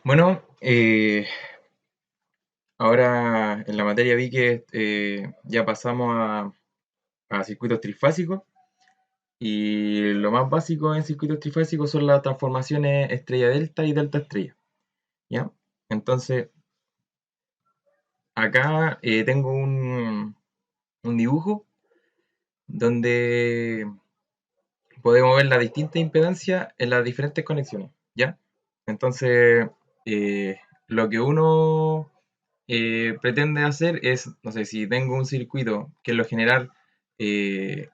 Bueno, ahora en la materia vi que ya pasamos a circuitos trifásicos y lo más básico en circuitos trifásicos son las transformaciones estrella delta y delta estrella, ¿ya? Entonces, acá tengo un dibujo donde podemos ver la distinta impedancia en las diferentes conexiones, ¿ya? Entonces, eh, lo que uno pretende hacer es, no sé, si tengo un circuito que en lo general, eh,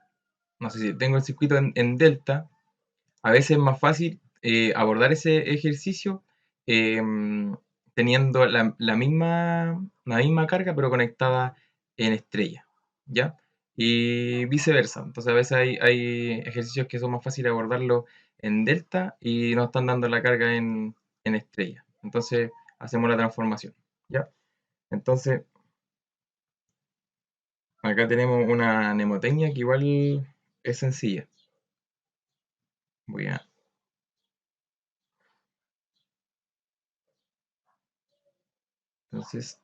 no sé, si tengo el circuito en delta, a veces es más fácil abordar ese ejercicio eh, teniendo la misma carga pero conectada en estrella, ¿ya? Y viceversa. Entonces a veces hay ejercicios que son más fáciles abordarlo en delta y nos están dando la carga en estrella. Entonces hacemos la transformación, ¿ya? Entonces acá tenemos una mnemotecnia que igual es sencilla. Voy a, entonces,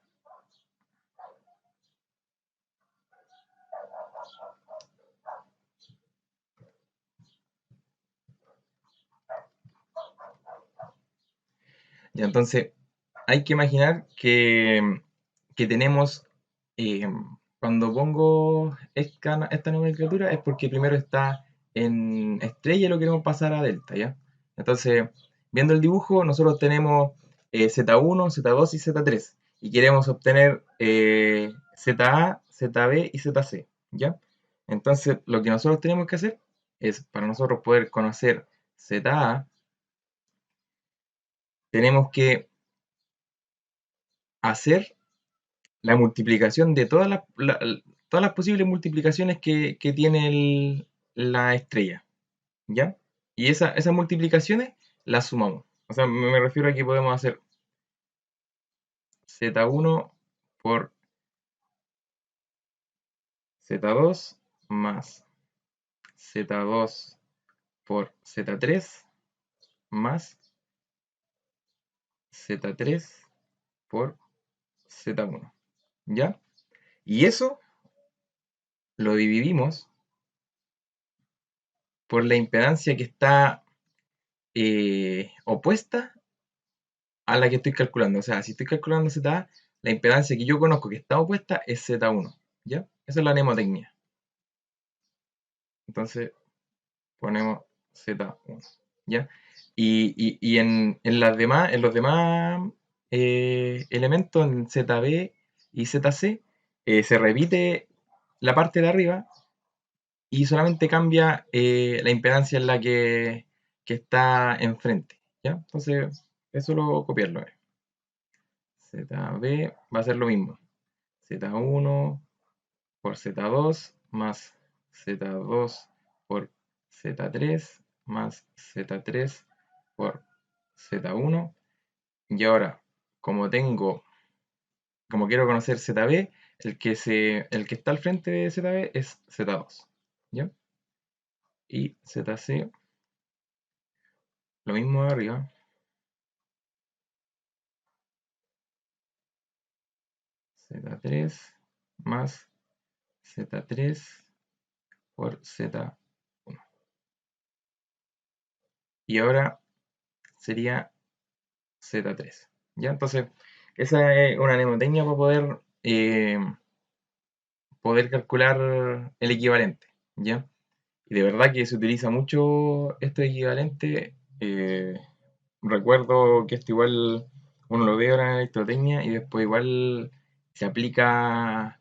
ya, entonces hay que imaginar que tenemos, eh, cuando pongo esta nomenclatura es porque primero está en estrella y lo queremos pasar a delta, ¿ya? Entonces, viendo el dibujo, nosotros tenemos Z1, Z2 y Z3 y queremos obtener ZA, ZB y ZC, ¿ya? Entonces, lo que nosotros tenemos que hacer es, para nosotros poder conocer ZA, tenemos que hacer la multiplicación de todas las posibles multiplicaciones que tiene la estrella, ¿ya? Y esas multiplicaciones las sumamos. O sea, me refiero a que podemos hacer Z1 por Z2 más Z2 por Z3 más Z3 por Z1, ¿ya? Y eso lo dividimos por la impedancia que está opuesta a la que estoy calculando. O sea, si estoy calculando ZA, la impedancia que yo conozco que está opuesta es Z1, ¿ya? Esa es la mnemotecnia. Entonces ponemos Z1, ¿ya? Y en los demás elementos, en ZB y ZC, se repite la parte de arriba y solamente cambia la impedancia en la que está enfrente, ¿ya? Entonces, eso lo copiarlo. ZB va a ser lo mismo. Z1 por Z2 más Z2 por Z3 más Z3 por Z1. Y ahora, como quiero conocer ZB, el que está al frente de ZB es Z2. ¿Ya? Y ZC, lo mismo de arriba. Z3 más Z3 por Z1. Y ahora sería Z3. ¿Ya? Entonces, esa es una mnemotecnia para poder calcular el equivalente. ¿Ya? Y de verdad que se utiliza mucho este equivalente. Recuerdo que esto igual uno lo ve ahora en la electrotecnia y después igual se aplica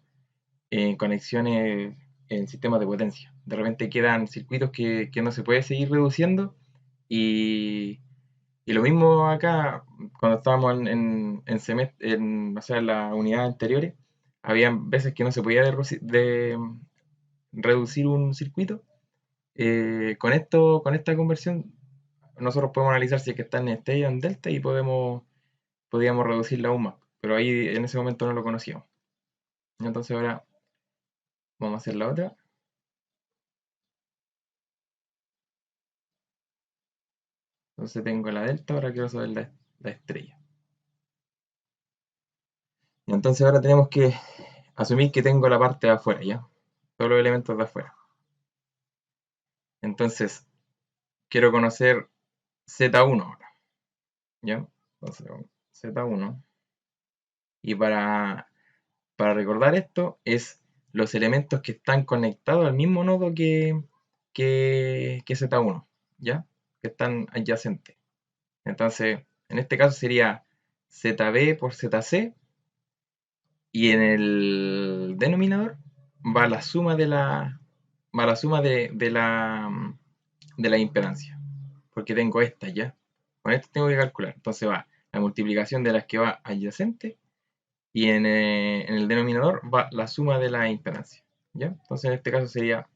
en conexiones en sistemas de potencia. De repente quedan circuitos que no se puede seguir reduciendo y, y lo mismo acá, cuando estábamos o sea, en las unidades anteriores, había veces que no se podía reducir un circuito. Con esta conversión, nosotros podemos analizar si es que está en estrella o en delta y podíamos reducirla aún más. Pero ahí en ese momento no lo conocíamos. Entonces ahora vamos a hacer la otra. Entonces tengo la delta, ahora quiero saber la estrella. Entonces ahora tenemos que asumir que tengo la parte de afuera, ¿ya? Todos los elementos de afuera. Entonces, quiero conocer Z1 ahora, ¿ya? Entonces, Z1. Y para recordar esto, es los elementos que están conectados al mismo nodo que Z1, ¿ya? Que están adyacentes. Entonces, en este caso sería ZB por ZC, y en el denominador va la suma va la suma de la impedancia, porque tengo esta ya. Con esto tengo que calcular. Entonces va la multiplicación de las que va adyacente, y en el denominador va la suma de la impedancia, ¿ya? Entonces en este caso sería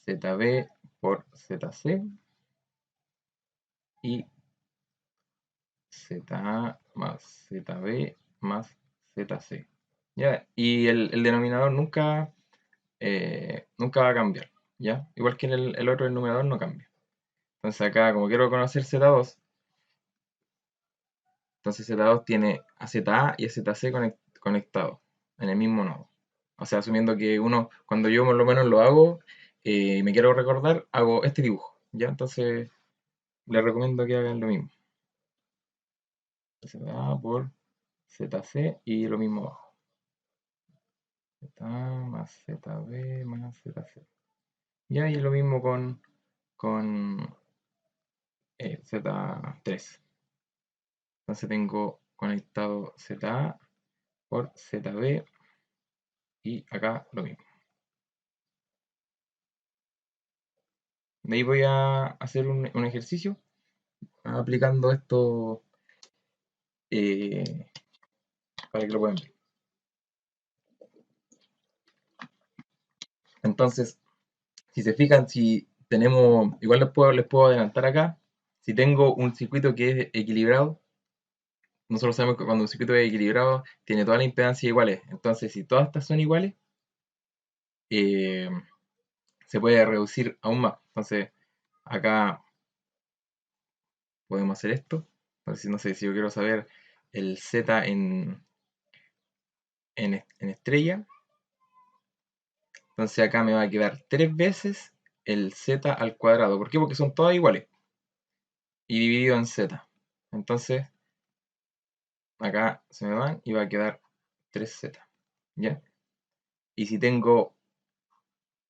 ZB por ZC y ZA más ZB más ZC, ¿ya? Y el denominador nunca va a cambiar, ¿ya? Igual que en el otro, el numerador no cambia. Entonces acá, como quiero conocer Z2, entonces Z2 tiene a ZA y a ZC conectados en el mismo nodo. O sea, asumiendo que uno, cuando yo por lo menos lo hago, y me quiero recordar, hago este dibujo, ¿ya? Entonces les recomiendo que hagan lo mismo. ZA por ZC y lo mismo abajo. ZA más ZB más ZC. Ya, y lo mismo con Z3. Entonces tengo conectado ZA por ZB y acá lo mismo. De ahí voy a hacer un ejercicio aplicando esto, eh, para que lo puedan ver. Entonces, si se fijan, si tenemos, igual les puedo adelantar acá, si tengo un circuito que es equilibrado, nosotros sabemos que cuando un circuito es equilibrado tiene todas las impedancias iguales. Entonces, si todas estas son iguales, eh, se puede reducir aún más. Entonces, acá podemos hacer esto. Entonces, no sé, si yo quiero saber el Z en estrella, entonces acá me va a quedar 3 veces el Z al cuadrado. ¿Por qué? Porque son todas iguales y dividido en Z. Entonces, acá se me van y va a quedar 3Z, ¿ya? Y si tengo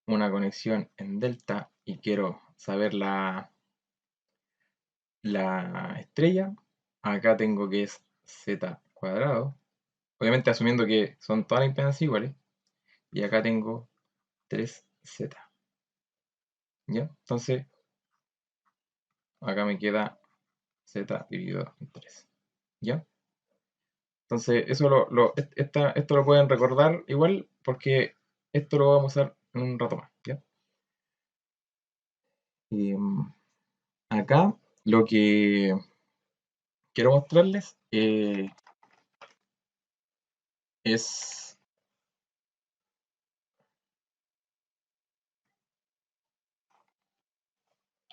una conexión en delta y quiero saber la estrella, acá tengo que es Z cuadrado, obviamente asumiendo que son todas las impedancias iguales, y acá tengo 3Z, ¿ya? Entonces, acá me queda Z dividido en 3, ¿ya? Entonces, esto lo pueden recordar igual, porque esto lo vamos a usar en un rato más, ¿ya? Y, acá lo que quiero mostrarles, es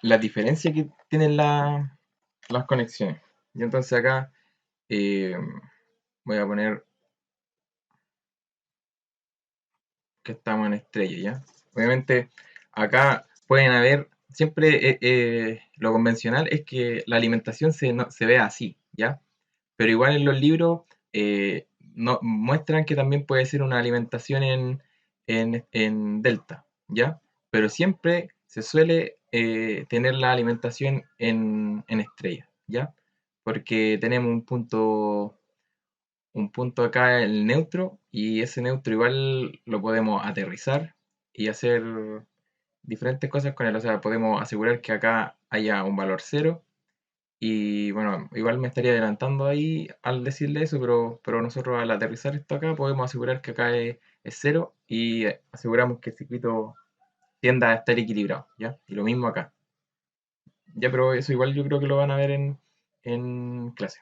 la diferencia que tienen las conexiones. Y entonces acá, eh, voy a poner que estamos en estrella, ¿ya? Obviamente acá pueden haber, siempre, lo convencional es que la alimentación se vea así, ¿ya? Pero igual en los libros, muestran que también puede ser una alimentación en delta, ¿ya? Pero siempre se suele, tener la alimentación en estrella, ¿ya? Porque tenemos un punto acá, el neutro, y ese neutro igual lo podemos aterrizar y hacer diferentes cosas con él. O sea, podemos asegurar que acá haya un valor cero, y bueno, igual me estaría adelantando ahí al decirle eso, pero nosotros al aterrizar esto acá podemos asegurar que acá es cero, y aseguramos que el circuito tienda a estar equilibrado, ¿ya? Y lo mismo acá. Ya, pero eso igual yo creo que lo van a ver en clase.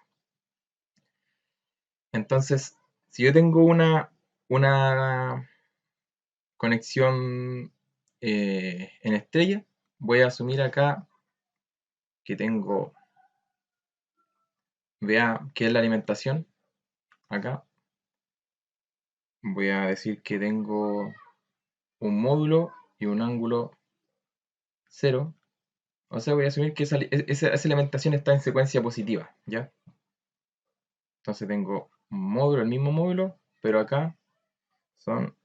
Entonces, si yo tengo una conexión, en estrella, voy a asumir acá que tengo VA, que es la alimentación, acá voy a decir que tengo un módulo y un ángulo 0. O sea, voy a asumir que esa elementación está en secuencia positiva, ¿ya? Entonces tengo un módulo, el mismo módulo, pero acá son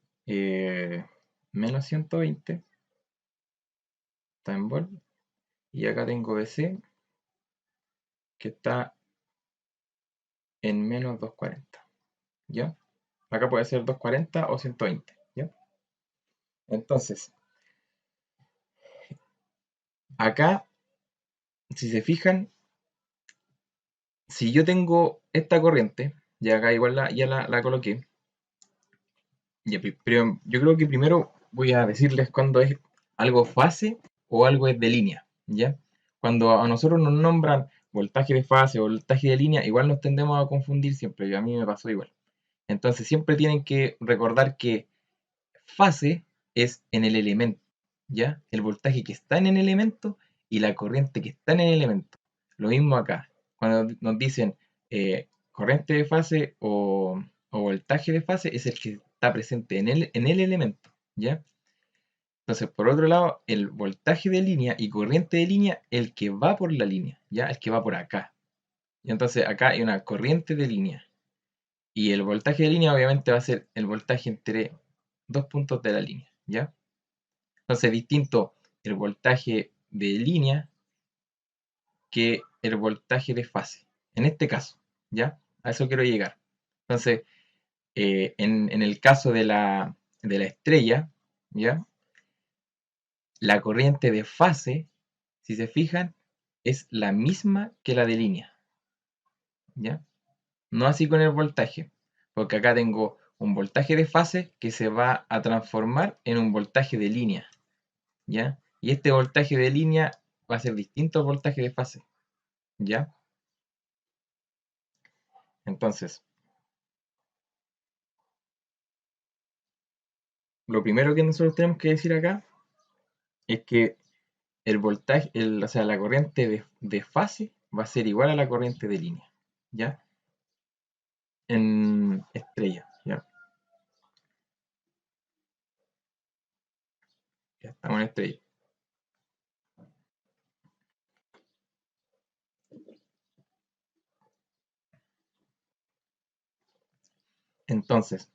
menos 120, está en volt, y acá tengo BC, que está en menos 240, ¿ya? Acá puede ser 240 o 120, ¿ya? Entonces, acá, si se fijan, si yo tengo esta corriente, y acá igual ya la coloqué, pero yo creo que primero voy a decirles cuándo es algo fase o algo es de línea, ¿ya? Cuando a nosotros nos nombran voltaje de fase o voltaje de línea, igual nos tendemos a confundir siempre, y a mí me pasó igual. Entonces siempre tienen que recordar que fase es en el elemento, ¿ya? El voltaje que está en el elemento y la corriente que está en el elemento. Lo mismo acá. Cuando nos dicen corriente de fase o voltaje de fase, es el que está presente en el elemento, ¿ya? Entonces, por otro lado, el voltaje de línea y corriente de línea, el que va por la línea, ¿ya? El que va por acá. Y entonces acá hay una corriente de línea. Y el voltaje de línea obviamente va a ser el voltaje entre dos puntos de la línea, ¿ya? Entonces, distinto el voltaje de línea que el voltaje de fase. En este caso, ¿ya? A eso quiero llegar. Entonces, en el caso de la estrella, ¿ya? La corriente de fase, si se fijan, es la misma que la de línea, ¿ya? No así con el voltaje, porque acá tengo un voltaje de fase que se va a transformar en un voltaje de línea, ¿ya? Y este voltaje de línea va a ser distinto al voltaje de fase, ¿ya? Entonces, lo primero que nosotros tenemos que decir acá es que el voltaje, o sea, la corriente de fase va a ser igual a la corriente de línea, ¿ya? En estrella, ¿ya? Ya estamos en estrella. Entonces,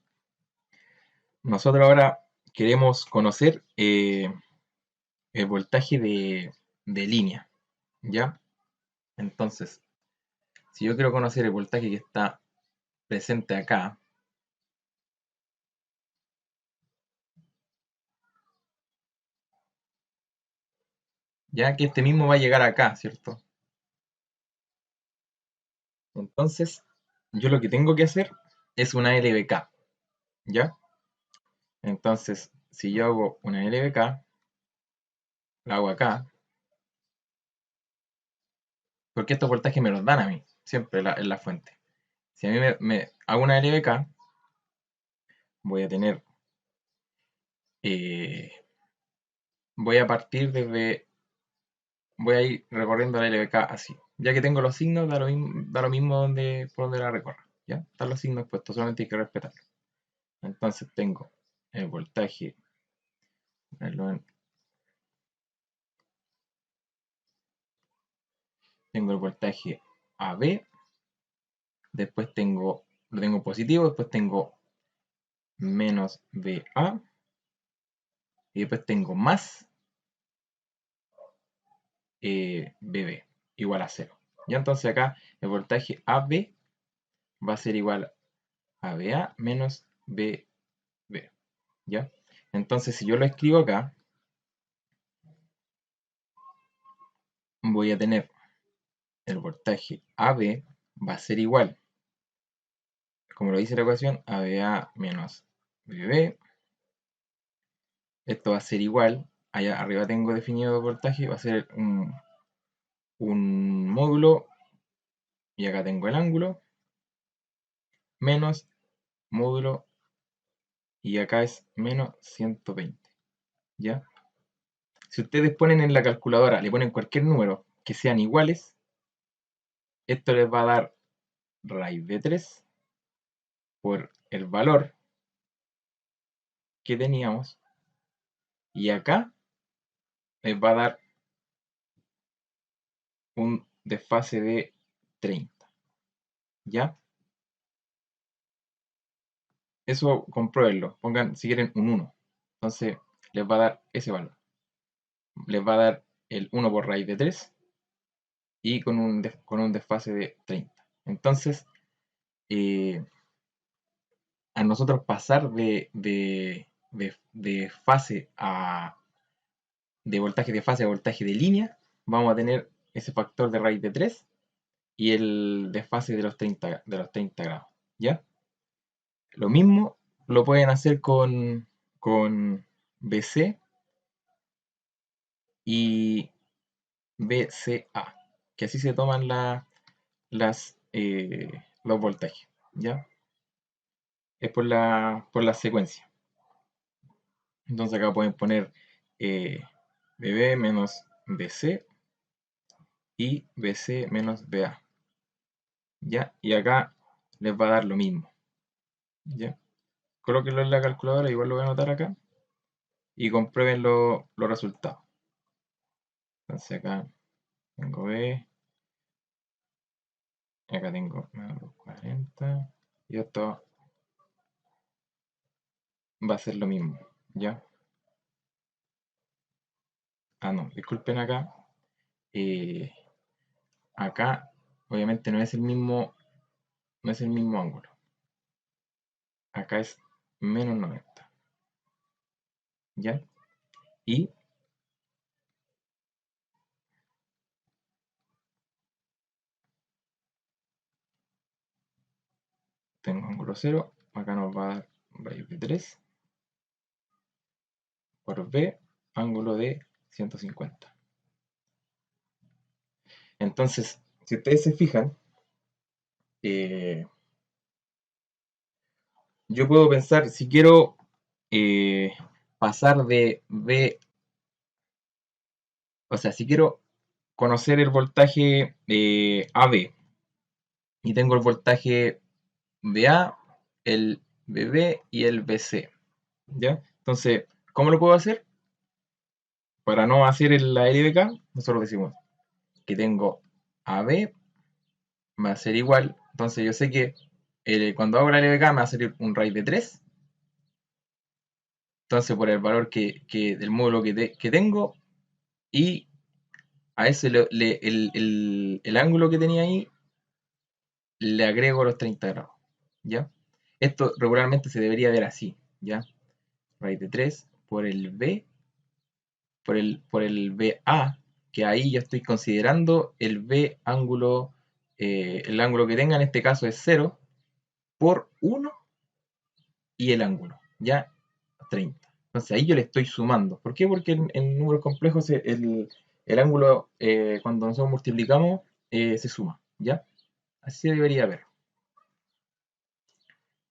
nosotros ahora queremos conocer el voltaje de línea, ¿ya? Entonces, si yo quiero conocer el voltaje que está presente acá, ya que este mismo va a llegar acá, ¿cierto? Entonces, yo lo que tengo que hacer es una LBK, ¿ya? Entonces, si yo hago una LBK, la hago acá, porque estos voltajes me los dan a mí, siempre en la fuente. Si a mí me hago una LBK, voy a tener, eh, voy a partir voy a ir recorriendo la LBK así. Ya que tengo los signos, da lo mismo por donde la recorra, ¿ya? Están los signos puestos, solamente hay que respetarlos. Entonces tengo el voltaje, tengo el voltaje AB, después lo tengo positivo, después tengo menos VA, y después tengo más BB, igual a 0. Y entonces acá el voltaje AB va a ser igual a BA menos BB, ¿ya? Entonces si yo lo escribo acá, voy a tener el voltaje AB va a ser igual, como lo dice la ecuación, ABA menos BB. Esto va a ser igual, allá arriba tengo definido el voltaje, va a ser un módulo, y acá tengo el ángulo, menos módulo, y acá es menos 120, ¿ya? Si ustedes ponen en la calculadora, le ponen cualquier número que sean iguales, esto les va a dar raíz de 3 por el valor que teníamos, y acá les va a dar un desfase de 30, ¿ya? Eso compruébenlo, pongan si quieren un 1, entonces les va a dar ese valor, les va a dar el 1 por raíz de 3 y con un desfase de 30. Entonces, a nosotros pasar de fase a de voltaje de fase a voltaje de línea, vamos a tener ese factor de raíz de 3 y el desfase de los 30 grados, ¿ya? Lo mismo lo pueden hacer con BC y BCA, que así se toman los voltajes, ¿ya? Es por la secuencia. Entonces acá pueden poner BB menos BC y BC menos BA, ¿ya? Y acá les va a dar lo mismo, ¿ya? Colóquenlo en la calculadora, igual lo voy a anotar acá, y comprueben los resultados. Entonces acá tengo B, acá tengo menos 40, y esto va a ser lo mismo, ¿ya? Ah, no, disculpen acá. eh, Acá obviamente no es el mismo ángulo. Acá es menos 90, ¿ya? Y tengo ángulo 0, acá nos va a dar raíz de 3 por B, ángulo de 150. Entonces, si ustedes se fijan, eh, yo puedo pensar, si quiero eh, pasar de B, o sea, si quiero conocer el voltaje AB y tengo el voltaje BA, el BB y el BC, ¿ya? Entonces, ¿cómo lo puedo hacer? Para no hacer la LBK, nosotros decimos que tengo AB va a ser igual, entonces yo sé que cuando hago la LBK me va a salir un raíz de 3, entonces por el valor del módulo que tengo, y a ese el ángulo que tenía ahí le agrego los 30 grados, ¿ya? Esto regularmente se debería ver así, ¿ya? Raíz de 3 por el B, por el BA, que ahí yo estoy considerando el B ángulo, el ángulo que tenga en este caso es 0, por 1 y el ángulo, ¿ya? 30. Entonces ahí yo le estoy sumando. ¿Por qué? Porque en números complejos el ángulo, cuando nosotros multiplicamos, se suma, ¿ya? Así se debería ver.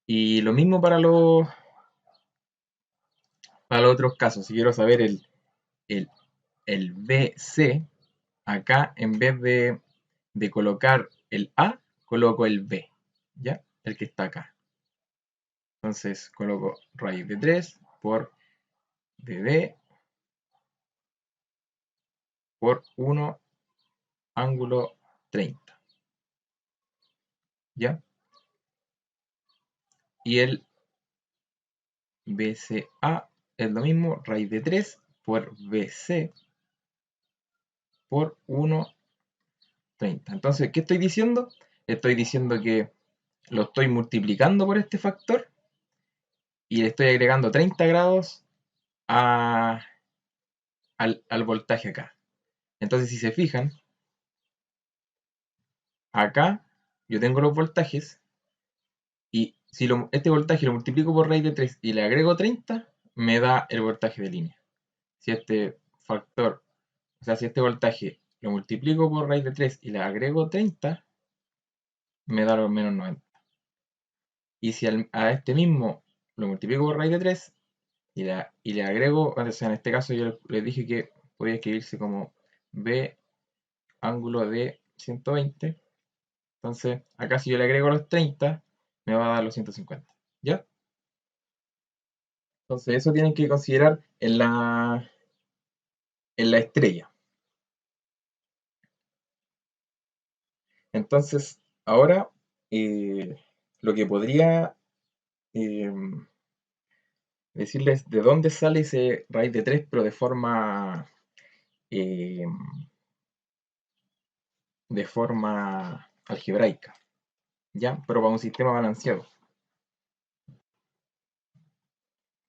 Y lo mismo para los otros casos. Si quiero saber el, el BC, acá en vez de colocar el A, coloco el B, ¿ya? El que está acá. Entonces coloco raíz de 3 por BB por 1 ángulo 30, ¿ya? Y el BCA es lo mismo, raíz de 3 por BC por 1,30. Entonces, ¿qué estoy diciendo? Estoy diciendo que lo estoy multiplicando por este factor y le estoy agregando 30 grados al voltaje acá. Entonces, si se fijan, acá yo tengo los voltajes y si este voltaje lo multiplico por raíz de 3 y le agrego 30, me da el voltaje de línea. Si este factor, o sea, si este voltaje lo multiplico por raíz de 3 y le agrego 30, me da los menos 90. Y si a este mismo lo multiplico por raíz de 3 y le agrego, o sea, en este caso yo les dije que podía escribirse como B ángulo de 120. Entonces, acá si yo le agrego los 30, me va a dar los 150. ¿Ya? Entonces eso tienen que considerar en la estrella. Entonces, ahora eh, lo que podría eh, decirles de dónde sale ese raíz de 3, pero eh, de forma algebraica, ¿ya? Pero para un sistema balanceado.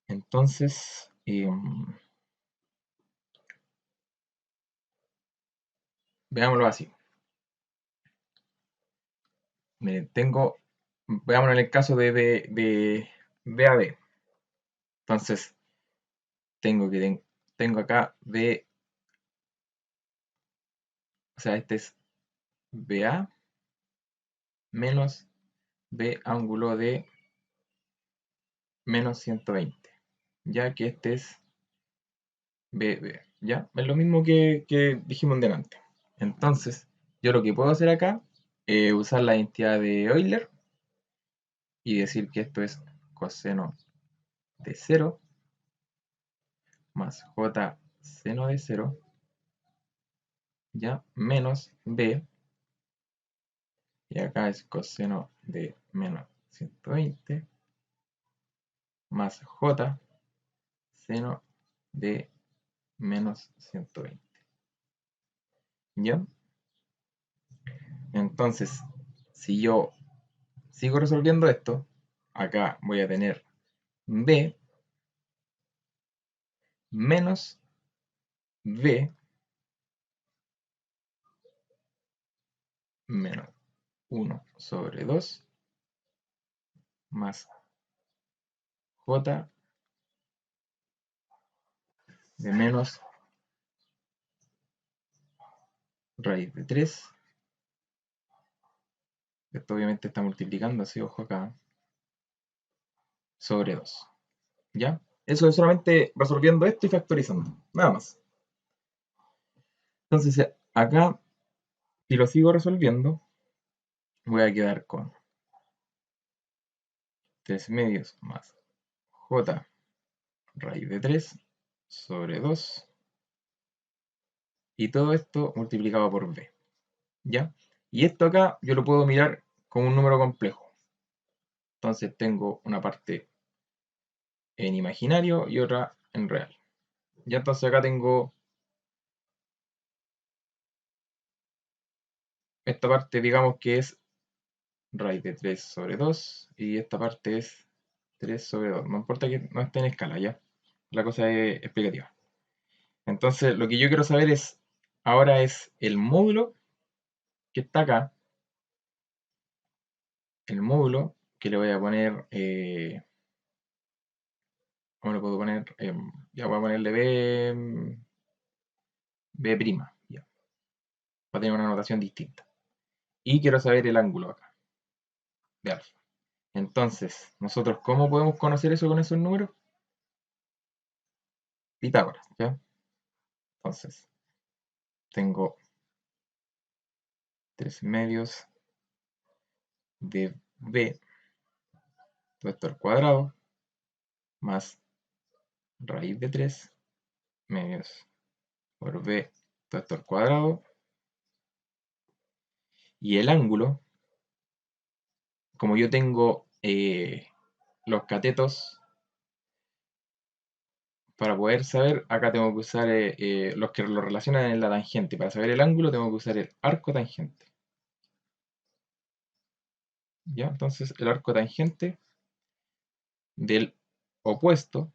Entonces, veámoslo así. Miren, veámoslo en el caso de AB. Entonces, tengo acá B, o sea, este es BA menos B ángulo de menos 120, ya que este es BB, ¿ya? Es lo mismo que dijimos delante. Entonces, yo lo que puedo hacer acá es usar la identidad de Euler y decir que esto es coseno de 0 más j seno de 0, ¿ya? Menos B, y acá es coseno de menos 120 más j seno de menos 120, ¿ya? Entonces, si yo sigo resolviendo esto, acá voy a tener b menos b menos 1/2 más j de menos raíz de 3. Esto obviamente está multiplicando, así ojo acá, sobre 2. ¿Ya? Eso es solamente resolviendo esto y factorizando, nada más. Entonces, acá, si lo sigo resolviendo, voy a quedar con 3 medios más j raíz de 3 sobre 2, y todo esto multiplicado por b, ¿ya? Y esto acá yo lo puedo mirar como un número complejo. Entonces tengo una parte en imaginario y otra en real. Ya entonces acá tengo esta parte, digamos que es raíz de 3 sobre 2 y esta parte es 3 sobre 2. No importa que no esté en escala, ¿ya? La cosa es explicativa. Entonces lo que yo quiero saber ahora es el módulo que está acá, el módulo que le voy a poner, ¿cómo le puedo poner? Ya voy a ponerle B', ya, va a tener una notación distinta. Y quiero saber el ángulo acá, de alfa. Entonces, nosotros, ¿cómo podemos conocer eso con esos números? Pitágoras, ¿ya? Entonces, tengo 3 medios de B, todo esto al cuadrado, más raíz de 3 medios por B, todo esto al cuadrado, y el ángulo, como yo tengo los catetos, para poder saber, acá tengo que usar los que lo relacionan en la tangente. Para saber el ángulo tengo que usar el arco tangente. ¿Ya? Entonces el arco tangente del opuesto,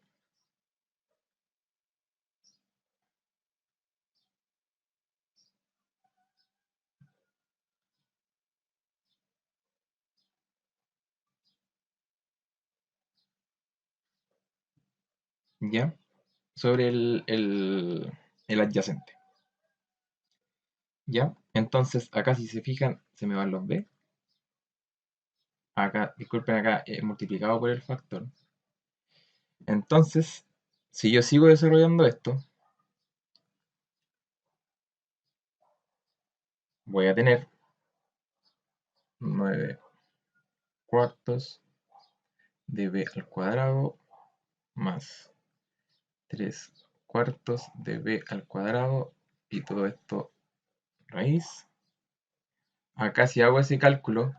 ¿ya? Sobre el adyacente. ¿Ya? Entonces acá si se fijan, se me van los B. Acá, disculpen, acá multiplicado por el factor. Entonces, si yo sigo desarrollando esto, voy a tener 9 cuartos de b al cuadrado más 3 cuartos de b al cuadrado y todo esto raíz. Acá si hago ese cálculo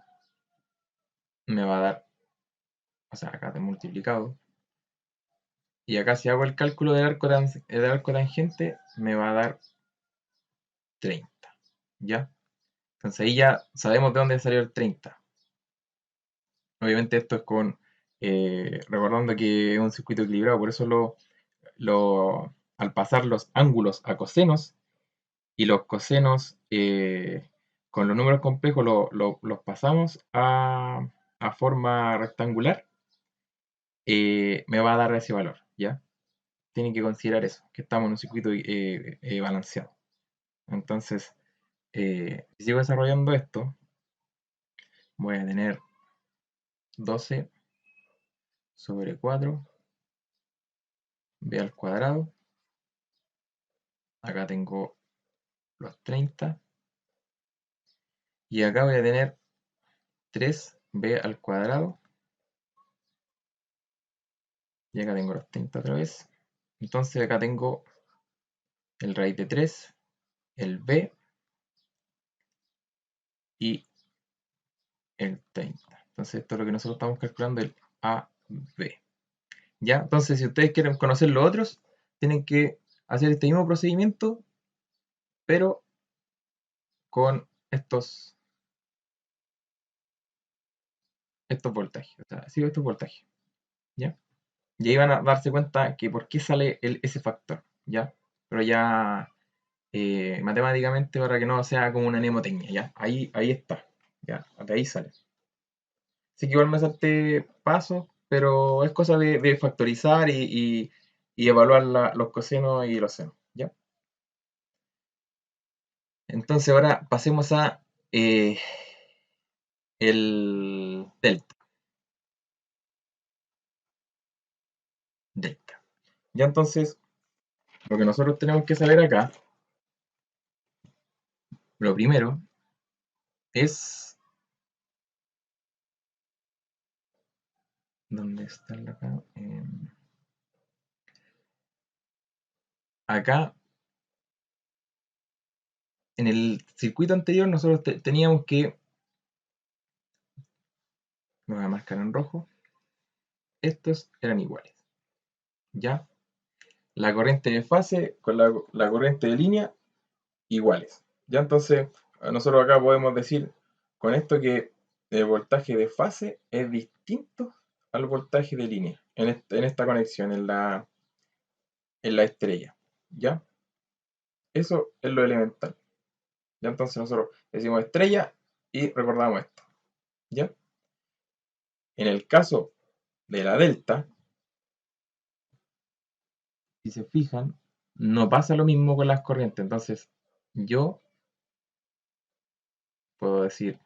me va a dar, o sea, acá de multiplicado. Y acá si hago el cálculo del arco tangente me va a dar 30, ¿ya? Entonces ahí ya sabemos de dónde salió el 30. Obviamente esto es recordando que es un circuito equilibrado, por eso al pasar los ángulos a cosenos y los cosenos con los números complejos los pasamos a forma rectangular, me va a dar ese valor, ¿ya? Tienen que considerar eso, que estamos en un circuito balanceado. Entonces, si sigo desarrollando esto, voy a tener 12 sobre 4 b al cuadrado. Acá tengo los 30. Y acá voy a tener 3b al cuadrado. Y acá tengo los 30 otra vez. Entonces acá tengo el raíz de 3, el b y el 30. Entonces esto es lo que nosotros estamos calculando, el AB. ¿Ya? Entonces si ustedes quieren conocer los otros, tienen que hacer este mismo procedimiento, pero con estos voltajes. O sea, sigo estos voltajes. ¿Ya? Y ahí van a darse cuenta que por qué sale ese factor. ¿Ya? Pero ya matemáticamente para que no sea como una mnemotecnia, ¿ya? Ahí está, ¿ya? De ahí sale. Así que igual me salté pasos, pero es cosa de factorizar y evaluar los cosenos y los senos, ¿ya? Entonces ahora pasemos a el delta. Delta. Ya entonces, lo que nosotros tenemos que saber acá, lo primero, es... ¿Dónde está acá? Acá, en el circuito anterior, nosotros teníamos que... Me voy a marcar en rojo. Estos eran iguales, ¿ya? La corriente de fase con la corriente de línea iguales, ¿ya? Entonces, nosotros acá podemos decir con esto que el voltaje de fase es distinto al voltaje de línea en esta conexión, en la estrella, ¿ya? Eso es lo elemental, ¿ya? Entonces nosotros decimos estrella y recordamos esto, ¿ya? En el caso de la delta, si se fijan, no pasa lo mismo con las corrientes. Entonces, yo puedo decir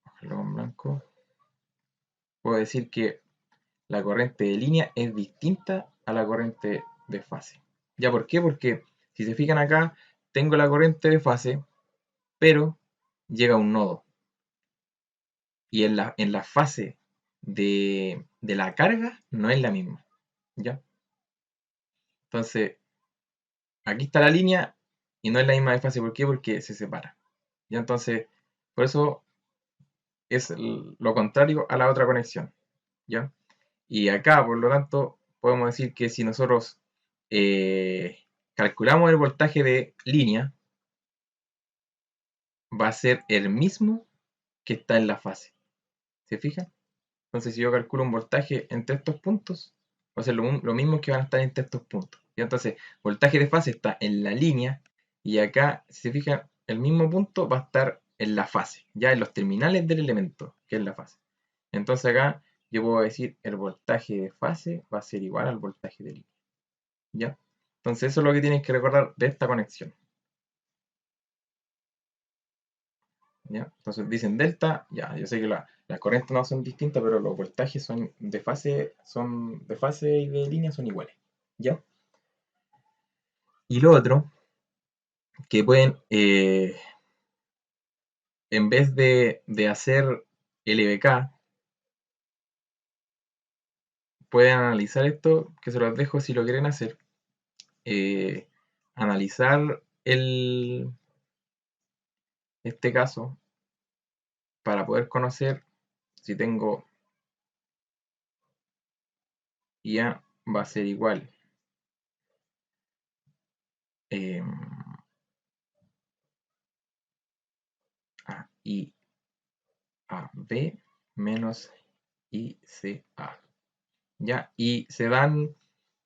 ojalá en blanco, puedo decir que la corriente de línea es distinta a la corriente de fase. ¿Ya por qué? Porque si se fijan acá, tengo la corriente de fase, pero llega a un nodo. Y en la fase de la carga no es la misma. ¿Ya? Entonces, aquí está la línea y no es la misma de fase. ¿Por qué? Porque se separa. ¿Ya? Entonces, por eso es lo contrario a la otra conexión. ¿Ya? Y acá, por lo tanto, podemos decir que si nosotros calculamos el voltaje de línea, va a ser el mismo que está en la fase. ¿Se fijan? Entonces, si yo calculo un voltaje entre estos puntos, va a ser lo mismo que van a estar entre estos puntos. Y entonces, voltaje de fase está en la línea y acá, si se fijan, el mismo punto va a estar en la fase, ya en los terminales del elemento, que es la fase. Entonces acá yo puedo decir el voltaje de fase va a ser igual al voltaje de línea. ¿Ya? Entonces eso es lo que tienes que recordar de esta conexión. ¿Ya? Entonces dicen delta, ya, yo sé que las corrientes no son distintas, pero los voltajes son de fase y de línea son iguales. ¿Ya? Y lo otro, que pueden, en vez de hacer LBK, pueden analizar esto, que se los dejo si lo quieren hacer. Analizar este caso para poder conocer si tengo IA va a ser igual eh, a I a B menos ICA. ¿Ya? Y se dan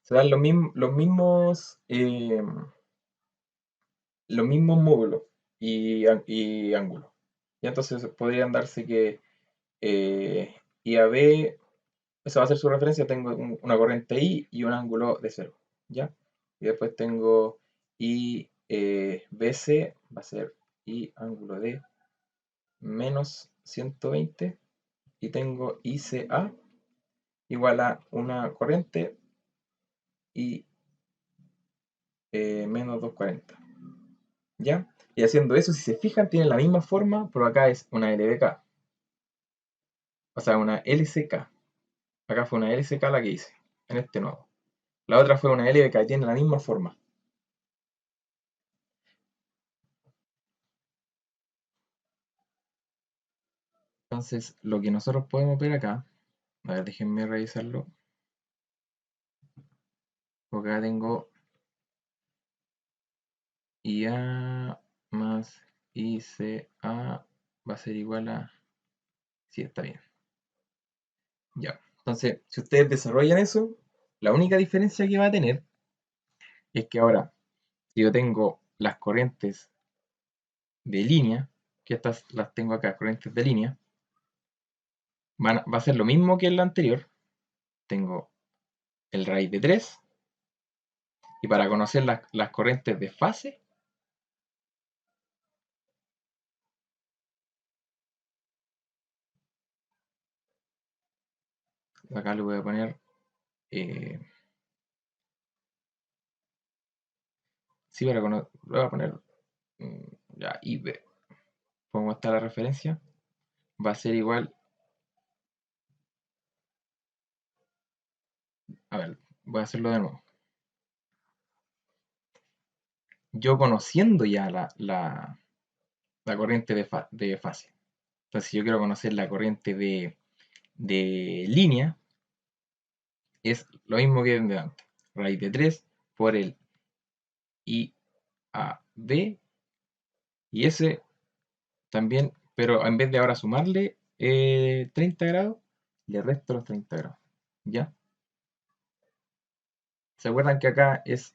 los mismos módulos y ángulos. Y entonces podrían darse que IAB, esa va a ser su referencia, tengo una corriente I y un ángulo de 0. ¿Ya? Y después tengo IBC, va a ser I ángulo de menos 120. Y tengo ICA igual a una corriente y menos 240. ¿Ya? Y haciendo eso, si se fijan, tienen la misma forma, pero acá es una LBK. O sea, una LCK. Acá fue una LCK la que hice, en este nodo. La otra fue una LBK y tiene la misma forma. Entonces, lo que nosotros podemos ver acá, a ver, déjenme revisarlo. Porque acá tengo IA más ICA va a ser igual a... Sí, está bien. Ya. Entonces, si ustedes desarrollan eso, la única diferencia que va a tener es que ahora, si yo tengo las corrientes de línea, que estas las tengo acá, corrientes de línea, va a ser lo mismo que en la anterior. Tengo el raíz de 3 y para conocer las corrientes de fase, acá le voy a poner, sí, para conocer, voy a poner ya IB, como está la referencia, va a ser igual, a ver, voy a hacerlo de nuevo. Yo conociendo ya la corriente de fase, entonces si yo quiero conocer la corriente de línea, es lo mismo que de antes. Raíz de 3 por el IAB y ese también, pero en vez de ahora sumarle 30 grados, le resto los 30 grados. ¿Ya? ¿Se acuerdan que acá es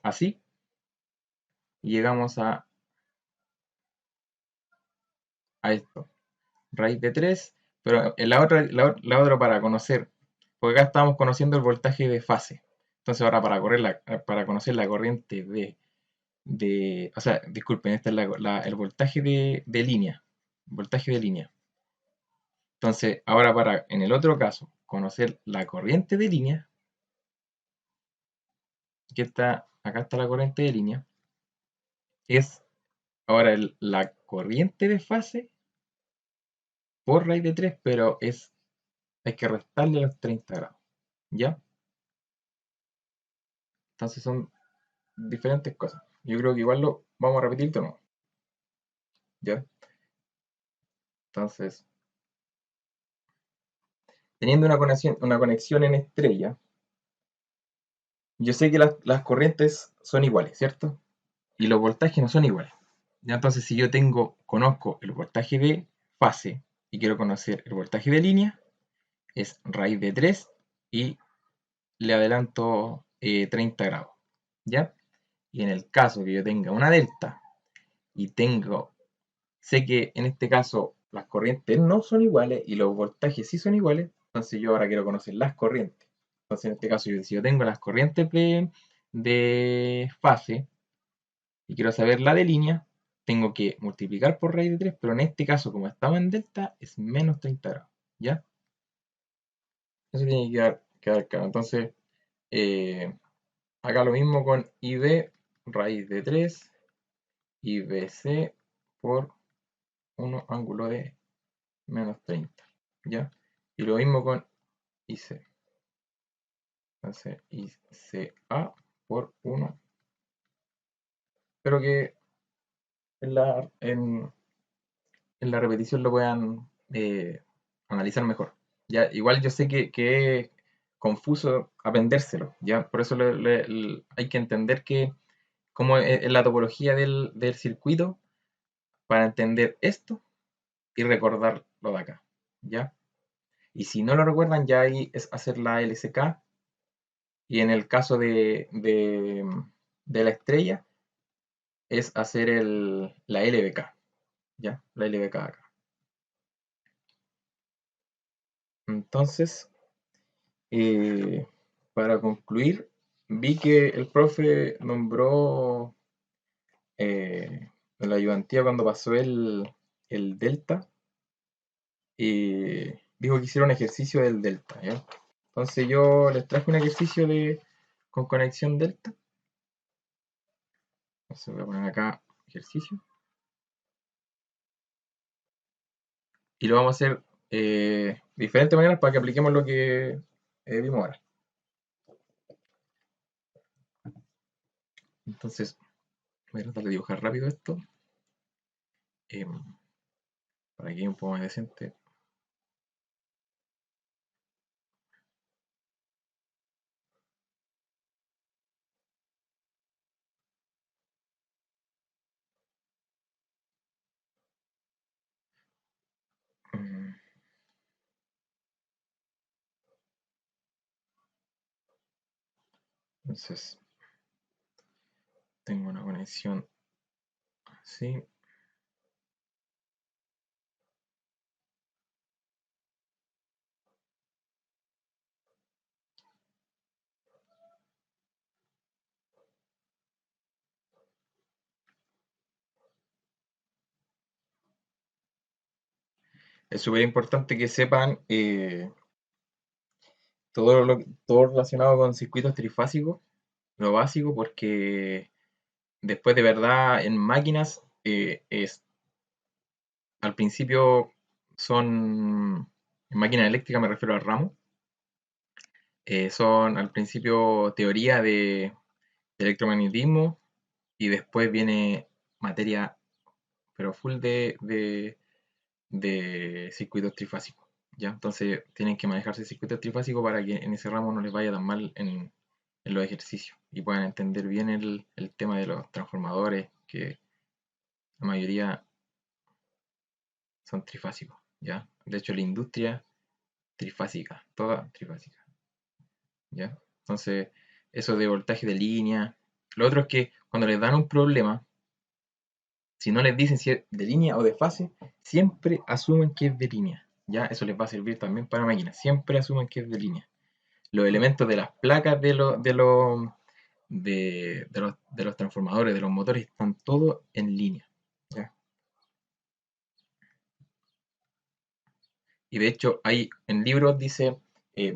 así? Y llegamos a esto. Raíz de 3, pero en la otra para conocer, porque acá estábamos conociendo el voltaje de fase. Entonces ahora para conocer la corriente o sea, disculpen, este es el voltaje de línea. Voltaje de línea. Entonces, ahora en el otro caso, conocer la corriente de línea, acá está la corriente de línea, es ahora la corriente de fase por raíz de 3, pero hay que restarle los 30 grados. ¿Ya? Entonces son diferentes cosas. Yo creo que igual lo vamos a repetir de nuevo. ¿Ya? Entonces, teniendo una conexión en estrella, yo sé que las corrientes son iguales, ¿cierto? Y los voltajes no son iguales. Ya, entonces, si yo conozco el voltaje de fase y quiero conocer el voltaje de línea, es raíz de 3 y le adelanto 30 grados. ¿Ya? Y en el caso que yo tenga una delta y sé que en este caso las corrientes no son iguales y los voltajes sí son iguales, entonces yo ahora quiero conocer las corrientes. Entonces en este caso, si yo tengo las corrientes de fase y quiero saber la de línea, tengo que multiplicar por raíz de 3, pero en este caso, como estamos en delta, es menos 30 grados. ¿Ya? Eso tiene que quedar claro. Entonces, Acá lo mismo con IB, raíz de 3, IBC por 1 ángulo de menos 30, ¿ya? Y lo mismo con IC. Entonces, ICA por 1. Espero que en la repetición lo puedan analizar mejor. ¿Ya? Igual yo sé que es confuso aprendérselo, ¿ya? Por eso hay que entender cómo es la topología del circuito para entender esto y recordar lo de acá, ¿ya? Y si no lo recuerdan, ya ahí es hacer la LSK, y en el caso de la estrella es hacer la LBK, ¿ya? La LBK acá. Entonces, eh, para concluir, vi que el profe nombró en la ayudantía cuando pasó el delta, y dijo que hiciera un ejercicio del delta, ¿ya? Entonces yo les traje un ejercicio con conexión delta. Entonces voy a poner acá ejercicio. Y lo vamos a hacer de diferentes maneras para que apliquemos lo que vimos ahora. Entonces, voy a tratar de dibujar rápido esto, para que quede un poco más decente. Mm, Entonces, tengo una conexión así. Es súper importante que sepan todo relacionado con circuitos trifásicos, lo básico, porque después de verdad en máquinas al principio en máquinas eléctricas me refiero al ramo, son al principio teoría de electromagnetismo, y después viene materia, pero full de circuitos trifásicos, ¿ya? Entonces tienen que manejarse circuitos trifásicos para que en ese ramo no les vaya tan mal en los ejercicios y puedan entender bien el tema de los transformadores, que la mayoría son trifásicos, ¿ya? De hecho, la industria trifásica, toda trifásica, ¿ya? Entonces, eso de voltaje de línea. Lo otro es que cuando les dan un problema, si no les dicen si es de línea o de fase, siempre asumen que es de línea, ¿ya? Eso les va a servir también para máquinas, siempre asumen que es de línea. Los elementos de las placas de los transformadores, de los motores, están todos en línea, ¿ya? Y de hecho, hay en libros dice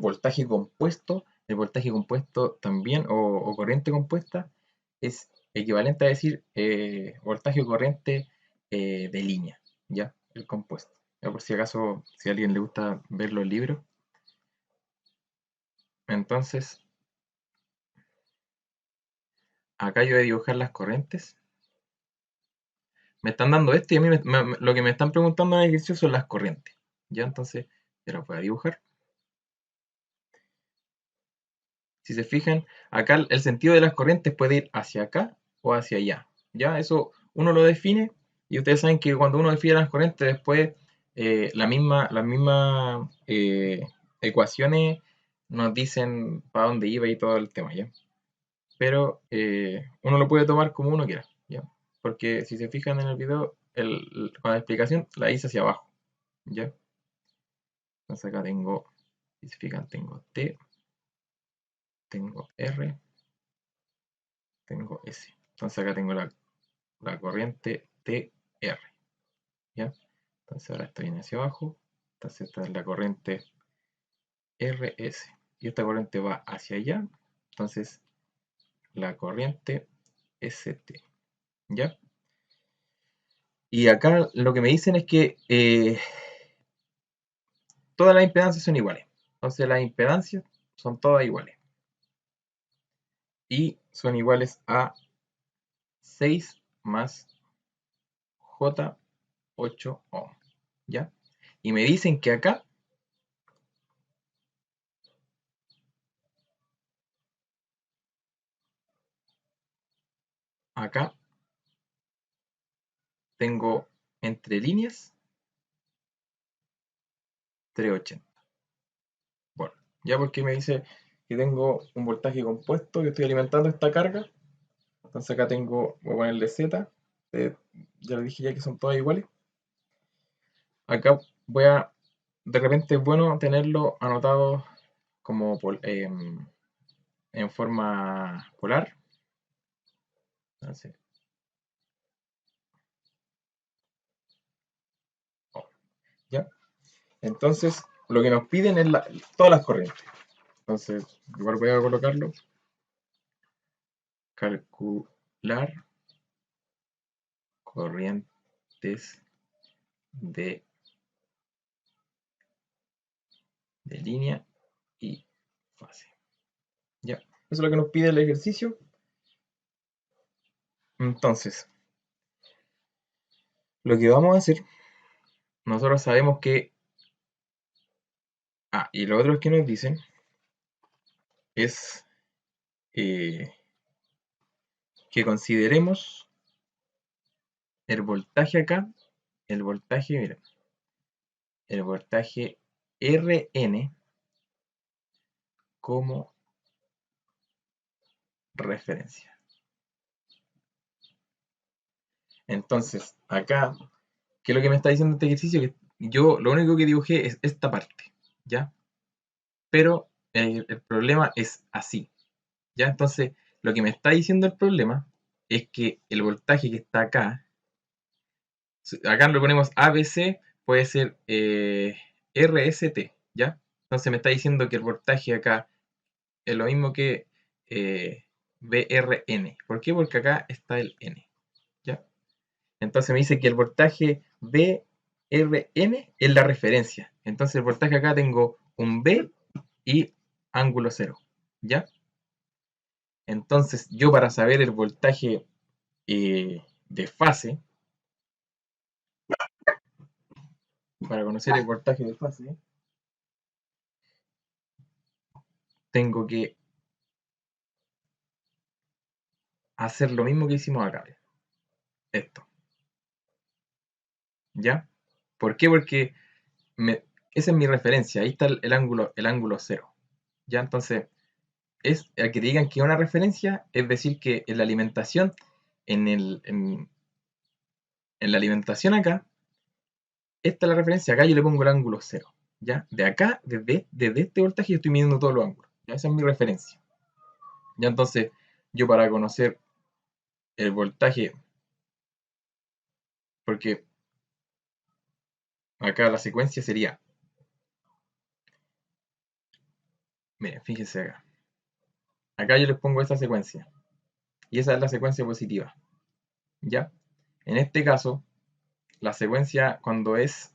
voltaje compuesto. El voltaje compuesto también, o corriente compuesta, es equivalente a decir voltaje o corriente de línea, ¿ya? El compuesto. Ya, por si acaso, si a alguien le gusta ver los libros. Entonces, acá yo voy a dibujar las corrientes. Me están dando esto y a mí lo que me están preguntando en el ejercicio son las corrientes, ¿ya? Entonces, yo las voy a dibujar. Si se fijan, acá el sentido de las corrientes puede ir hacia acá o hacia allá. Ya, eso uno lo define, y ustedes saben que cuando uno define las corrientes, después las mismas ecuaciones nos dicen para dónde iba y todo el tema, ¿ya? Pero uno lo puede tomar como uno quiera, ¿ya? Porque si se fijan en el video, con la explicación la hice hacia abajo, ¿ya? Entonces acá tengo, si se fijan, tengo T, tengo R, tengo S. Entonces acá tengo la corriente TR, ¿ya? Entonces ahora esto viene hacia abajo. Entonces esta es la corriente RS. Y esta corriente va hacia allá. Entonces la corriente ST, ¿ya? Y acá lo que me dicen es que todas las impedancias son iguales. Entonces las impedancias son todas iguales. Y son iguales a 6 más J8 ohm, ¿ya? Y me dicen que acá tengo entre líneas 380. Bueno, ya porque me dice que tengo un voltaje compuesto, que estoy alimentando esta carga. Entonces acá tengo, voy a ponerle Z, ya le dije ya que son todas iguales. Acá de repente es bueno tenerlo anotado como en forma polar. Entonces, oh, ¿ya? Entonces, lo que nos piden es todas las corrientes. Entonces, igual voy a colocarlo. Calcular corrientes de, de línea y fase. Ya, eso es lo que nos pide el ejercicio. Entonces, lo que vamos a hacer, nosotros sabemos que... Ah, y lo otro que nos dicen es eh, que consideremos el voltaje acá, el voltaje, miren, el voltaje Rn como referencia. Entonces, acá, ¿qué es lo que me está diciendo este ejercicio? Que yo lo único que dibujé es esta parte, ¿ya? Pero el problema es así, ¿ya? Entonces, lo que me está diciendo el problema es que el voltaje que está acá lo ponemos ABC, puede ser RST, ¿ya? Entonces me está diciendo que el voltaje acá es lo mismo que BRN. ¿Por qué? Porque acá está el N, ¿ya? Entonces me dice que el voltaje BRN es la referencia. Entonces el voltaje acá tengo un B y ángulo 0, ¿ya? Entonces yo para saber el voltaje de fase, para conocer el voltaje de fase, tengo que hacer lo mismo que hicimos acá. Esto, ¿ya? ¿Por qué? Porque esa es mi referencia, ahí está el ángulo 0, ¿ya? Entonces, al que te digan que es una referencia, es decir que en la alimentación, en la alimentación acá, esta es la referencia, acá yo le pongo el ángulo 0, ¿ya? De acá, desde este voltaje, yo estoy midiendo todos los ángulos, ¿ya? Esa es mi referencia, ¿ya? Entonces, yo para conocer el voltaje, porque acá la secuencia sería, miren, fíjense acá yo les pongo esta secuencia, y esa es la secuencia positiva, ¿ya? En este caso, la secuencia cuando es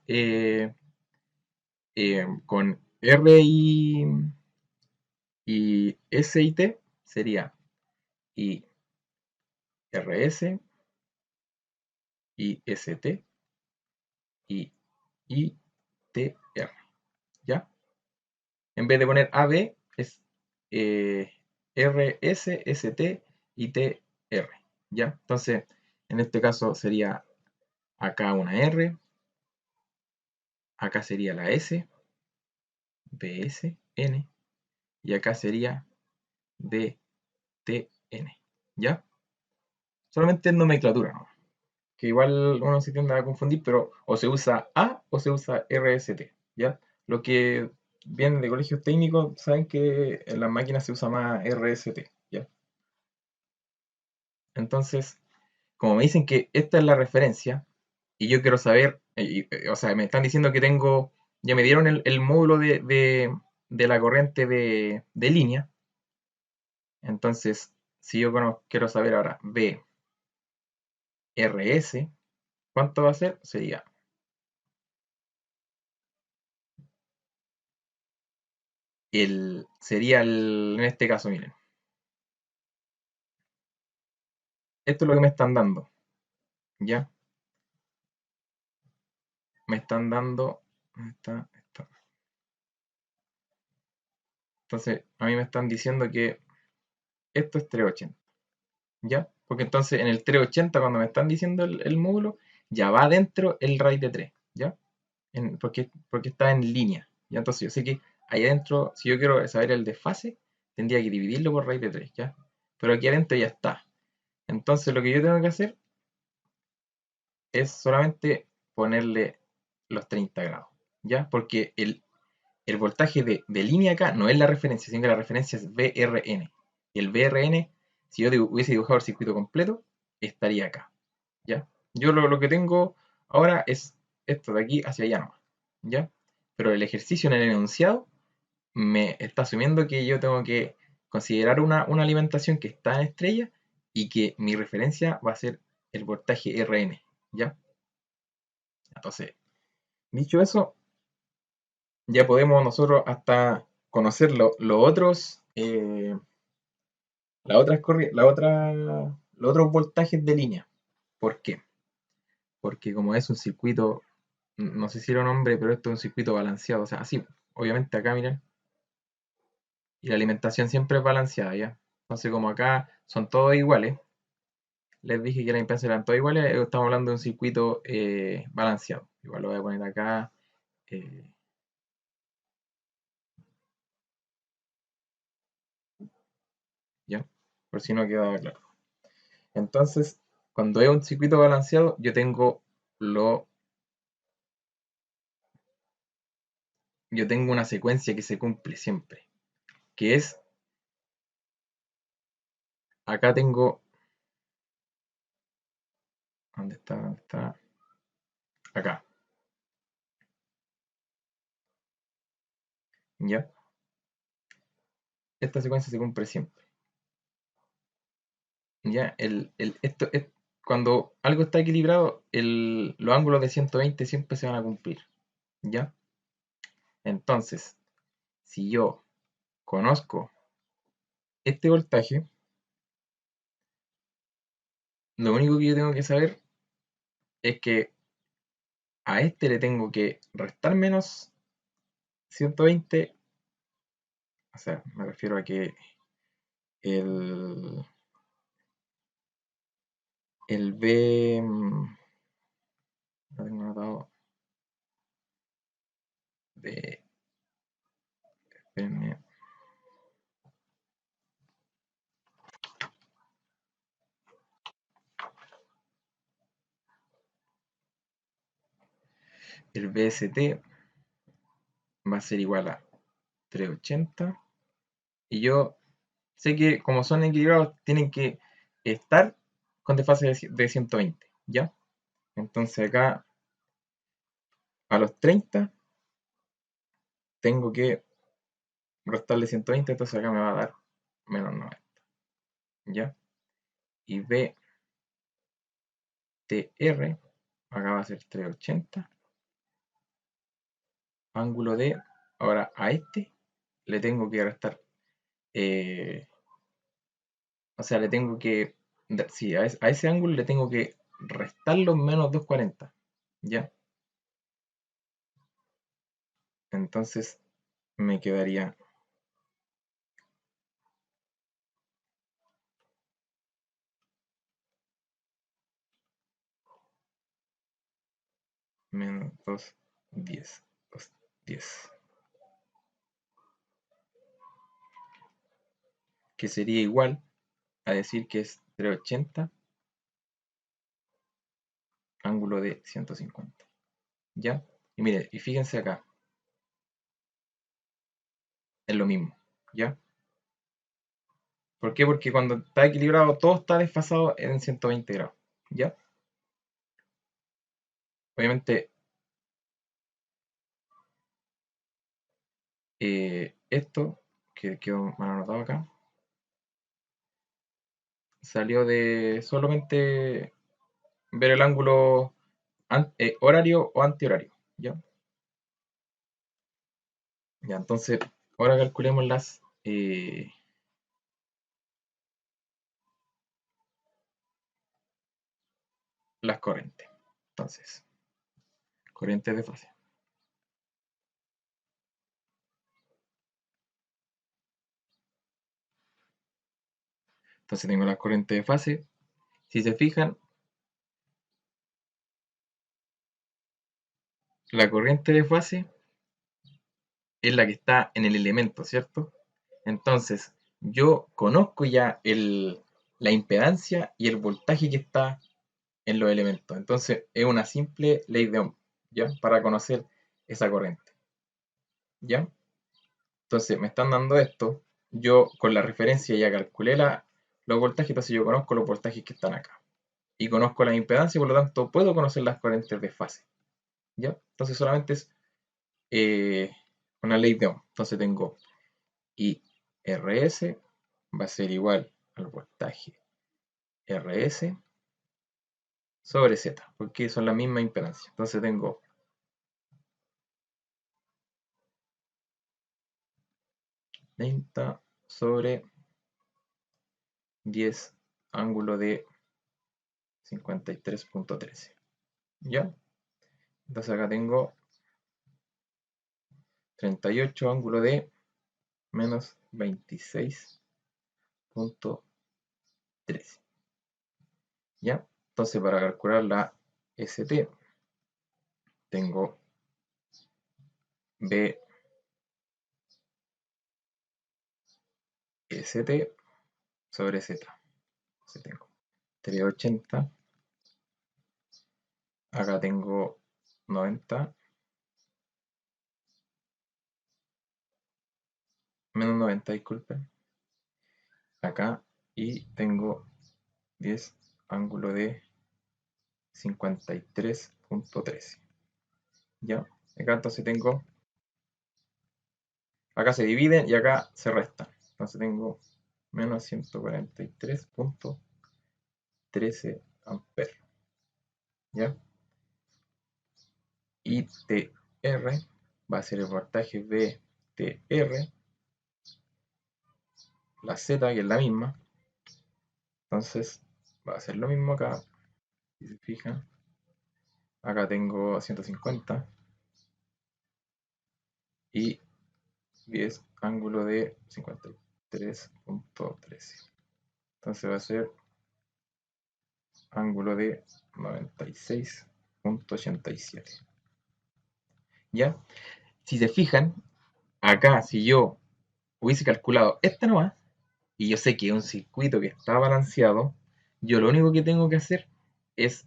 con R y S y T sería I RS, I ST y ITR, ¿ya? En vez de poner AB es RS, ST, ITR, ¿ya? Entonces, en este caso sería acá una R, acá sería la S, BS, N, y acá sería DTN, ¿ya? Solamente en nomenclatura, ¿no? Que igual uno se tiende a confundir, pero o se usa A o se usa RST, ¿ya? Lo que vienen de colegios técnicos saben que en las máquinas se usa más RST, ¿ya? Entonces, como me dicen que esta es la referencia, y yo quiero saber, o sea, me están diciendo que tengo, ya me dieron el módulo de la corriente de línea, entonces si yo quiero saber ahora BRS, ¿cuánto va a ser? En este caso, miren, esto es lo que me están dando, ¿ya? Me están dando, ¿dónde está? Esto. Entonces, a mí me están diciendo que esto es 380, ¿ya? Porque entonces en el 380, cuando me están diciendo el módulo, ya va dentro el RAID de 3, ¿ya? Porque está en línea, ¿ya? Entonces yo sé que ahí adentro, si yo quiero saber el desfase, tendría que dividirlo por raíz de 3, ¿ya? Pero aquí adentro ya está. Entonces lo que yo tengo que hacer es solamente ponerle los 30 grados, ¿ya? Porque el voltaje de línea acá no es la referencia, sino que la referencia es VRN. Y el VRN, si yo hubiese dibujado el circuito completo, estaría acá, ¿ya? Yo lo que tengo ahora es esto de aquí hacia allá nomás, ¿ya? Pero el ejercicio en el enunciado me está asumiendo que yo tengo que considerar una alimentación que está en estrella y que mi referencia va a ser el voltaje RN, ¿ya? Entonces, dicho eso, ya podemos nosotros hasta conocer los otros, las otras los otros voltajes de línea. ¿Por qué? Porque como es un circuito, no sé si era un nombre, pero esto es un circuito balanceado, o sea, así, obviamente acá, miren, y la alimentación siempre es balanceada, ¿ya? Entonces, como acá son todos iguales, les dije que las impedancias eran todas iguales, estamos hablando de un circuito balanceado. Igual lo voy a poner acá, eh, ¿ya? Por si no quedaba claro. Entonces, cuando es un circuito balanceado, lo, yo tengo una secuencia que se cumple siempre, que es, acá tengo, ¿dónde está? ¿Dónde está? Acá, ¿ya? Esta secuencia se cumple siempre, ¿ya? Cuando algo está equilibrado, los ángulos de 120 siempre se van a cumplir, ¿ya? Entonces, si yo conozco este voltaje, lo único que yo tengo que saber es que a este le tengo que restar menos 120, o sea, me refiero a que el, el B, lo tengo anotado, de, espérenme, el BST va a ser igual a 380, y yo sé que como son equilibrados, tienen que estar con desfase de 120, ¿ya? Entonces acá, a los 30, tengo que restarle 120, entonces acá me va a dar menos 90, ¿ya? Y BTR, acá va a ser 380, ángulo de, ahora a este le tengo que restar, eh, o sea, le tengo que, sí, a ese ángulo le tengo que restar los menos 240, ¿ya? Entonces me quedaría menos 210, 210, que sería igual a decir que es 380 ángulo de 150, ¿ya? Y mire, y fíjense acá, es lo mismo, ¿ya? ¿Por qué? Porque cuando está equilibrado todo está desfasado en 120 grados, ¿ya? Obviamente, esto que quedó mal anotado acá, salió de solamente ver el ángulo horario o antihorario, ¿ya? Ya, entonces, ahora calculemos las corrientes. Entonces, corrientes de fase. Entonces tengo las corrientes de fase. Si se fijan, la corriente de fase es la que está en el elemento, ¿cierto? Entonces, yo conozco ya la impedancia y el voltaje que está en los elementos. Entonces, es una simple ley de Ohm, ¿ya? Para conocer esa corriente, ¿ya? Entonces, me están dando esto. Yo con la referencia ya calculé los voltajes, entonces yo conozco los voltajes que están acá. Y conozco la impedancia, por lo tanto, puedo conocer las corrientes de fase, ¿ya? Entonces, solamente es una ley de Ohm. Entonces, tengo IRS va a ser igual al voltaje RS sobre Z, porque son la misma impedancia. Entonces tengo 30 sobre 10 ángulo de 53.13. ¿Ya? Entonces acá tengo 38 ángulo de menos 26.13. ¿Ya? Entonces para calcular la ST tengo BST sobre Z. Entonces tengo 380. Acá tengo 90 menos 90, disculpen, acá, y tengo 10 ángulo de 53.13. ¿Ya? Acá entonces tengo, acá se dividen y acá se restan. Entonces tengo menos 143.13 amperes. ¿Ya? Y TR va a ser el voltaje BTR, la Z que es la misma. Entonces va a ser lo mismo acá. Si se fijan, acá tengo 150 y 10 ángulo de 53.13. Entonces va a ser ángulo de 96.87. ¿Ya? Si se fijan, acá si yo hubiese calculado esta nomás, y yo sé que es un circuito que está balanceado, yo lo único que tengo que hacer es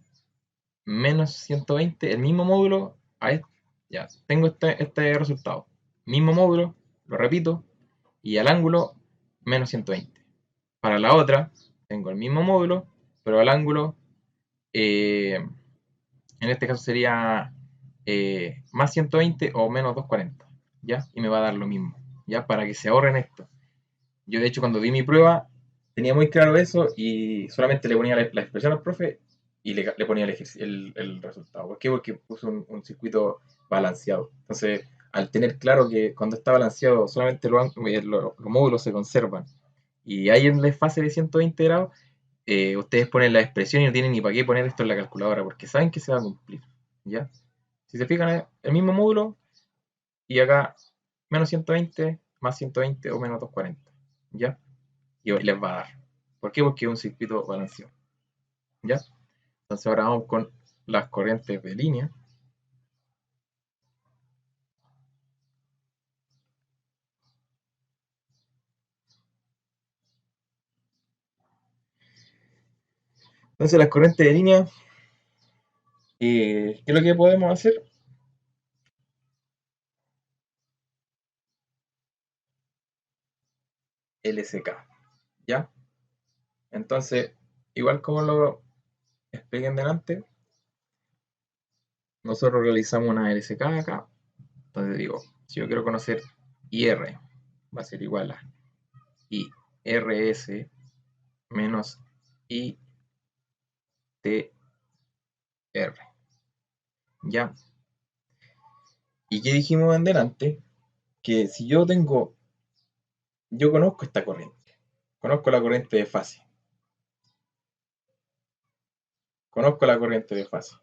menos 120, el mismo módulo, ya, tengo este resultado. Mismo módulo, lo repito, y al ángulo menos 120. Para la otra, tengo el mismo módulo, pero al ángulo, en este caso sería más 120 o menos 240, ¿ya? Y me va a dar lo mismo, ¿ya? Para que se ahorren esto. Yo, de hecho, cuando vi mi prueba, tenía muy claro eso y solamente le ponía la expresión al profe y le ponía el resultado. ¿Por qué? Porque puso un circuito balanceado. Entonces, al tener claro que cuando está balanceado solamente los módulos se conservan y hay un desfase de 120 grados, ustedes ponen la expresión y no tienen ni para qué poner esto en la calculadora porque saben que se va a cumplir. ¿Ya? Si se fijan, es el mismo módulo y acá menos 120, más 120 o menos 240. ¿Ya? Y les va a dar. ¿Por qué? Porque es un circuito balanceado. ¿Ya? Entonces ahora vamos con las corrientes de línea. Entonces las corrientes de línea, ¿qué es lo que podemos hacer? LSK. ¿Ya? Entonces, igual como lo expliqué en delante, nosotros realizamos una LSK acá. Entonces digo, si yo quiero conocer IR, va a ser igual a IRS menos y TR. ¿Ya? ¿Y qué dijimos en delante? Que si yo conozco esta corriente, conozco la corriente de fase, conozco la corriente de fase.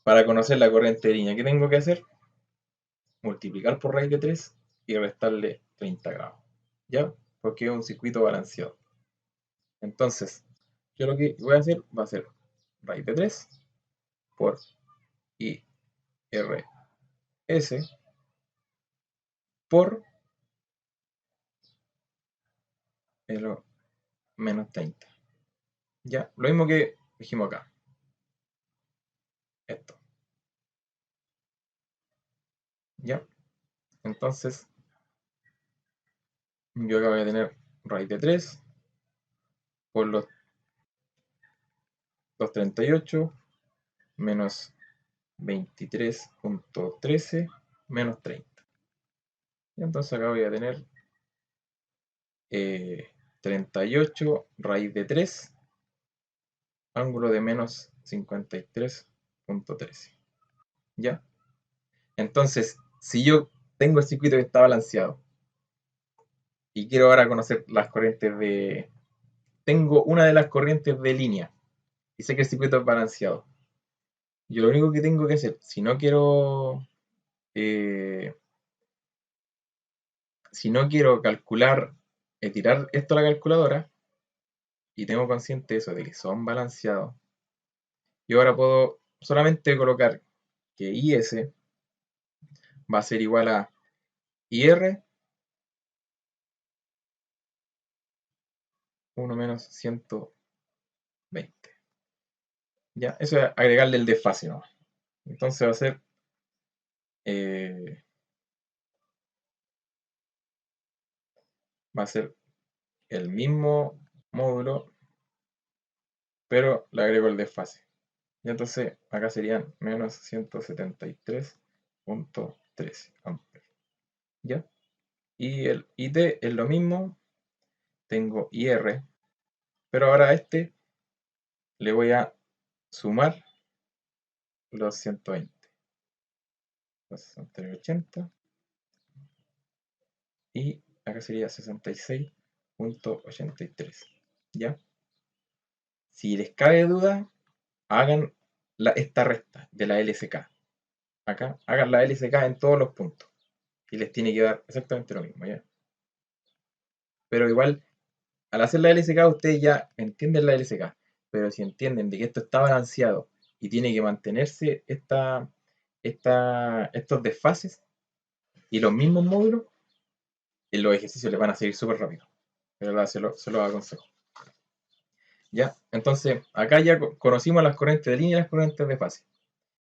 Para conocer la corriente de línea, ¿qué tengo que hacer? Multiplicar por raíz de 3 y restarle 30 grados. ¿Ya? Porque es un circuito balanceado. Entonces, yo lo que voy a hacer va a ser raíz de 3 por IRS por el menos 30. ¿Ya? Lo mismo que dijimos acá. Esto. ¿Ya? Entonces, yo acá voy a tener raíz de 3 por los 238 menos 23.13 menos 30. Y entonces acá voy a tener 38 raíz de 3 ángulo de menos 53.13. ¿Ya? Entonces, si yo tengo el circuito que está balanceado y quiero ahora conocer las corrientes de... Tengo una de las corrientes de línea y sé que el circuito es balanceado. Yo lo único que tengo que hacer, eh, si no quiero calcular, tirar esto a la calculadora y tengo consciente eso de que son balanceados, yo ahora puedo solamente colocar que IS va a ser igual a IR 1 menos 120. Ya, eso es agregarle el desfase, ¿no? Entonces eh, va a ser el mismo módulo, pero le agrego el desfase. Y entonces acá serían menos 173.13 amperes. ¿Ya? Y el IT es lo mismo, tengo IR, pero ahora a este le voy a sumar los 120. Entonces son 380 y acá sería 66.83. ¿Ya? Si les cabe duda, hagan esta resta de la LSK. Acá, hagan la LSK en todos los puntos. Y les tiene que dar exactamente lo mismo, ¿ya? Pero igual, al hacer la LSK, ustedes ya entienden la LSK. Pero si entienden de que esto está balanceado y tiene que mantenerse estos desfases y los mismos módulos, en los ejercicios les van a seguir súper rápido. De verdad, se lo aconsejo. ¿Ya? Entonces, acá ya conocimos las corrientes de línea y las corrientes de fase.